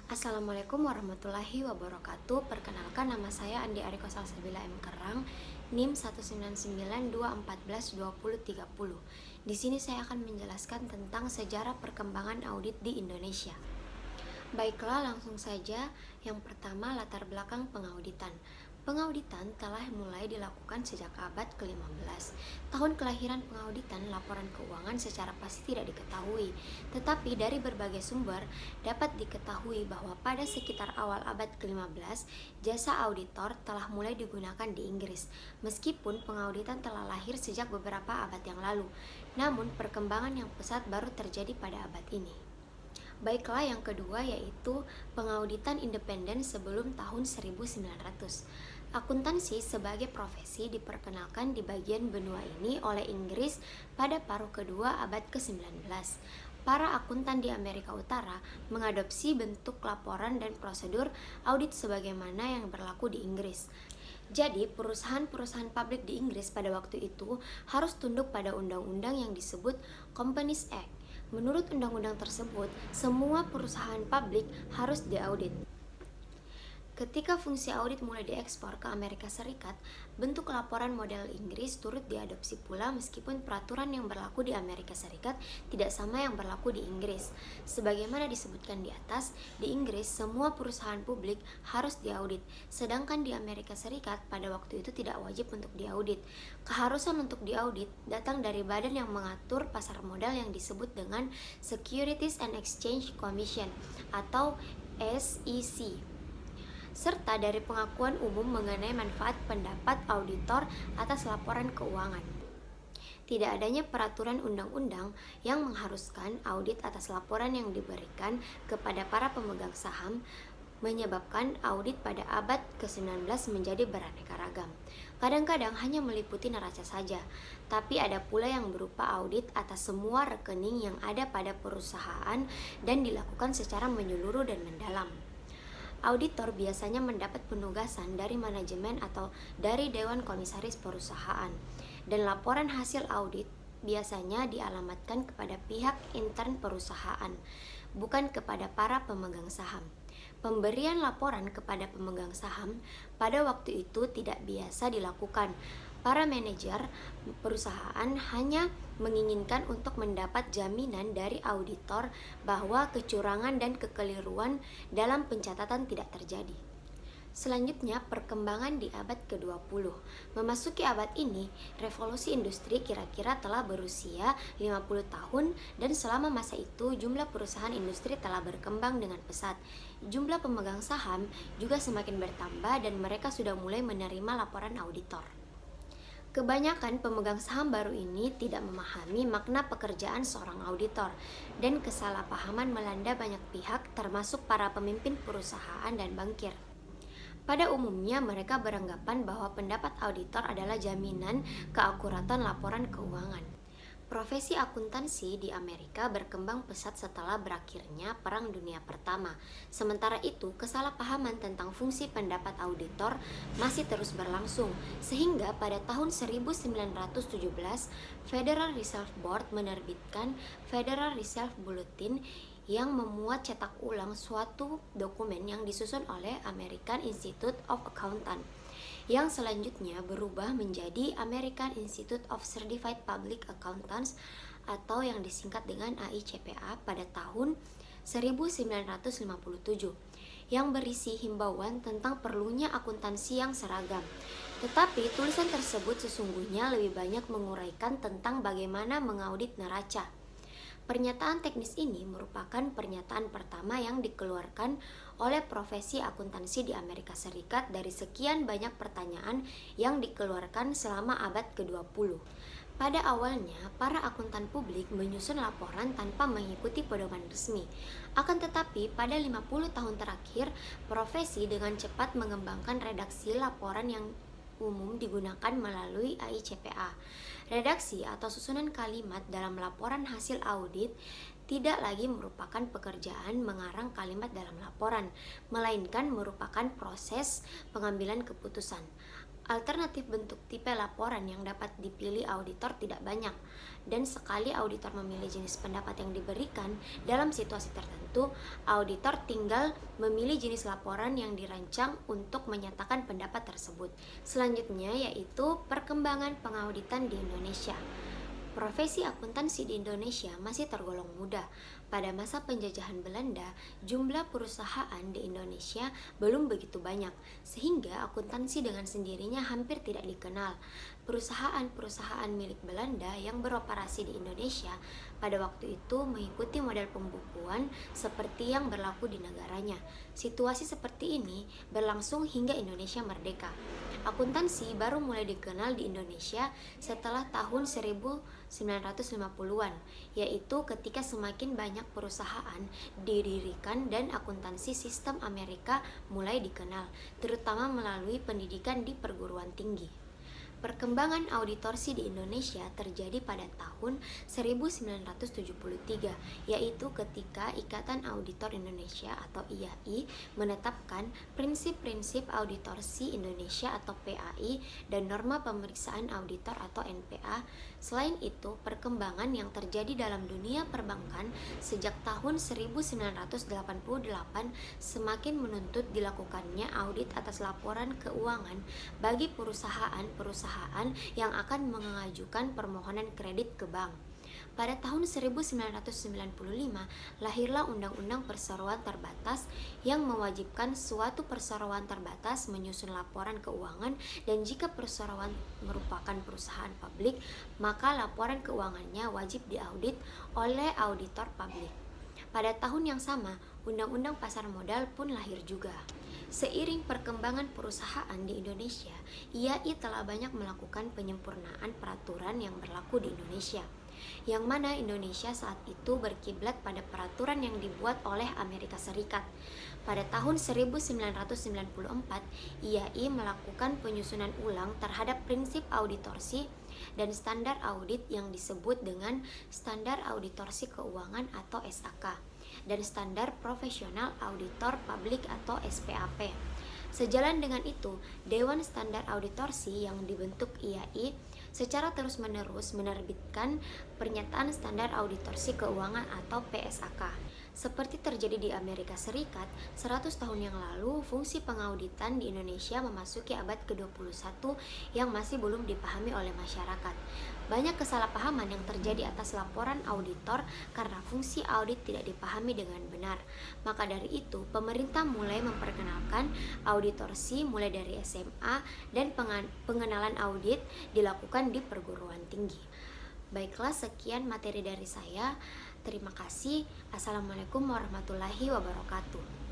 Assalamualaikum warahmatullahi wabarakatuh. Perkenalkan, nama saya Andi Ariko Salsabila M. Kerang, NIM 19921142030. Di sini saya akan menjelaskan tentang sejarah perkembangan audit di Indonesia. Baiklah, langsung saja. Yang pertama, latar belakang pengauditan. Pengauditan telah mulai dilakukan sejak abad ke-15. Tahun kelahiran pengauditan laporan keuangan secara pasti tidak diketahui, tetapi dari berbagai sumber dapat diketahui bahwa pada sekitar awal abad ke-15, jasa auditor telah mulai digunakan di Inggris. Meskipun pengauditan telah lahir sejak beberapa abad yang lalu, namun perkembangan yang pesat baru terjadi pada abad ini. Baiklah, yang kedua yaitu pengauditan independen sebelum tahun 1900. Akuntansi sebagai profesi diperkenalkan di bagian benua ini oleh Inggris pada paruh kedua abad ke-19. Para akuntan di Amerika Utara mengadopsi bentuk laporan dan prosedur audit sebagaimana yang berlaku di Inggris. Jadi, perusahaan-perusahaan publik di Inggris pada waktu itu harus tunduk pada undang-undang yang disebut Companies Act. Menurut undang-undang tersebut, semua perusahaan publik harus diaudit. Ketika fungsi audit mulai diekspor ke Amerika Serikat, bentuk laporan model Inggris turut diadopsi pula meskipun peraturan yang berlaku di Amerika Serikat tidak sama yang berlaku di Inggris. Sebagaimana disebutkan di atas, di Inggris semua perusahaan publik harus diaudit, sedangkan di Amerika Serikat pada waktu itu tidak wajib untuk diaudit. Keharusan untuk diaudit datang dari badan yang mengatur pasar modal yang disebut dengan Securities and Exchange Commission atau SEC, serta dari pengakuan umum mengenai manfaat pendapat auditor atas laporan keuangan. Tidak adanya peraturan undang-undang yang mengharuskan audit atas laporan yang diberikan kepada para pemegang saham menyebabkan audit pada abad ke-19 menjadi beraneka ragam. Kadang-kadang hanya meliputi neraca saja, tapi ada pula yang berupa audit atas semua rekening yang ada pada perusahaan dan dilakukan secara menyeluruh dan mendalam. Auditor biasanya mendapat penugasan dari manajemen atau dari dewan komisaris perusahaan, dan laporan hasil audit biasanya dialamatkan kepada pihak intern perusahaan, bukan kepada para pemegang saham. Pemberian laporan kepada pemegang saham pada waktu itu tidak biasa dilakukan. Para manajer perusahaan hanya menginginkan untuk mendapat jaminan dari auditor bahwa kecurangan dan kekeliruan dalam pencatatan tidak terjadi. Selanjutnya, perkembangan di abad ke-20. Memasuki abad ini, revolusi industri kira-kira telah berusia 50 tahun dan selama masa itu jumlah perusahaan industri telah berkembang dengan pesat. Jumlah pemegang saham juga semakin bertambah dan mereka sudah mulai menerima laporan auditor. Kebanyakan pemegang saham baru ini tidak memahami makna pekerjaan seorang auditor, dan kesalahpahaman melanda banyak pihak termasuk para pemimpin perusahaan dan bankir. Pada umumnya mereka beranggapan bahwa pendapat auditor adalah jaminan keakuratan laporan keuangan. Profesi akuntansi di Amerika berkembang pesat setelah berakhirnya Perang Dunia Pertama. Sementara itu, kesalahpahaman tentang fungsi pendapat auditor masih terus berlangsung, sehingga pada tahun 1917, Federal Reserve Board menerbitkan Federal Reserve Bulletin yang memuat cetak ulang suatu dokumen yang disusun oleh American Institute of Accountants, yang selanjutnya berubah menjadi American Institute of Certified Public Accountants atau yang disingkat dengan AICPA pada tahun 1957, yang berisi himbauan tentang perlunya akuntansi yang seragam. Tetapi tulisan tersebut sesungguhnya lebih banyak menguraikan tentang bagaimana mengaudit neraca. Pernyataan teknis ini merupakan pernyataan pertama yang dikeluarkan oleh profesi akuntansi di Amerika Serikat dari sekian banyak pertanyaan yang dikeluarkan selama abad ke-20. Pada awalnya, para akuntan publik menyusun laporan tanpa mengikuti pedoman resmi. Akan tetapi, pada 50 tahun terakhir, profesi dengan cepat mengembangkan redaksi laporan yang umum digunakan melalui AICPA. Redaksi atau susunan kalimat dalam laporan hasil audit tidak lagi merupakan pekerjaan mengarang kalimat dalam laporan, melainkan merupakan proses pengambilan keputusan. Alternatif bentuk tipe laporan yang dapat dipilih auditor tidak banyak, dan sekali auditor memilih jenis pendapat yang diberikan dalam situasi tertentu, auditor tinggal memilih jenis laporan yang dirancang untuk menyatakan pendapat tersebut. Selanjutnya yaitu perkembangan pengauditan di Indonesia. Profesi akuntansi di Indonesia masih tergolong muda. Pada masa penjajahan Belanda, jumlah perusahaan di Indonesia belum begitu banyak, sehingga akuntansi dengan sendirinya hampir tidak dikenal. Perusahaan-perusahaan milik Belanda yang beroperasi di Indonesia pada waktu itu mengikuti model pembukuan seperti yang berlaku di negaranya. Situasi seperti ini berlangsung hingga Indonesia merdeka. Akuntansi baru mulai dikenal di Indonesia setelah tahun 1950-an, yaitu ketika semakin banyak perusahaan didirikan dan akuntansi sistem Amerika mulai dikenal, terutama melalui pendidikan di perguruan tinggi. Perkembangan auditorsi di Indonesia terjadi pada tahun 1973, yaitu ketika Ikatan Auditor Indonesia atau IAI menetapkan prinsip-prinsip auditorsi Indonesia atau PAI dan norma pemeriksaan auditor atau NPA. Selain itu, perkembangan yang terjadi dalam dunia perbankan sejak tahun 1988 semakin menuntut dilakukannya audit atas laporan keuangan bagi perusahaan-perusahaan yang akan mengajukan permohonan kredit ke bank. Pada tahun 1995, lahirlah Undang-Undang Perseroan Terbatas yang mewajibkan suatu perseroan terbatas menyusun laporan keuangan, dan jika perseroan merupakan perusahaan publik, maka laporan keuangannya wajib diaudit oleh auditor publik. Pada tahun yang sama, Undang-Undang Pasar Modal pun lahir juga. Seiring perkembangan perusahaan di Indonesia, IAI telah banyak melakukan penyempurnaan peraturan yang berlaku di Indonesia, yang mana Indonesia saat itu berkiblat pada peraturan yang dibuat oleh Amerika Serikat. Pada tahun 1994, IAI melakukan penyusunan ulang terhadap prinsip auditorsi dan standar audit yang disebut dengan Standar Auditorsi Keuangan atau SAK, dan Standar Profesional Auditor Publik atau SPAP. Sejalan dengan itu, Dewan Standar Auditorsi yang dibentuk IAI secara terus-menerus menerbitkan Pernyataan Standar Auditorsi Keuangan atau PSAK. Seperti terjadi di Amerika Serikat, 100 tahun yang lalu, fungsi pengauditan di Indonesia memasuki abad ke-21 yang masih belum dipahami oleh masyarakat. Banyak kesalahpahaman yang terjadi atas laporan auditor karena fungsi audit tidak dipahami dengan benar. Maka dari itu, pemerintah mulai memperkenalkan auditorsi mulai dari SMA, dan pengenalan audit dilakukan di perguruan tinggi. Baiklah, sekian materi dari saya. Terima kasih. Assalamualaikum warahmatullahi wabarakatuh.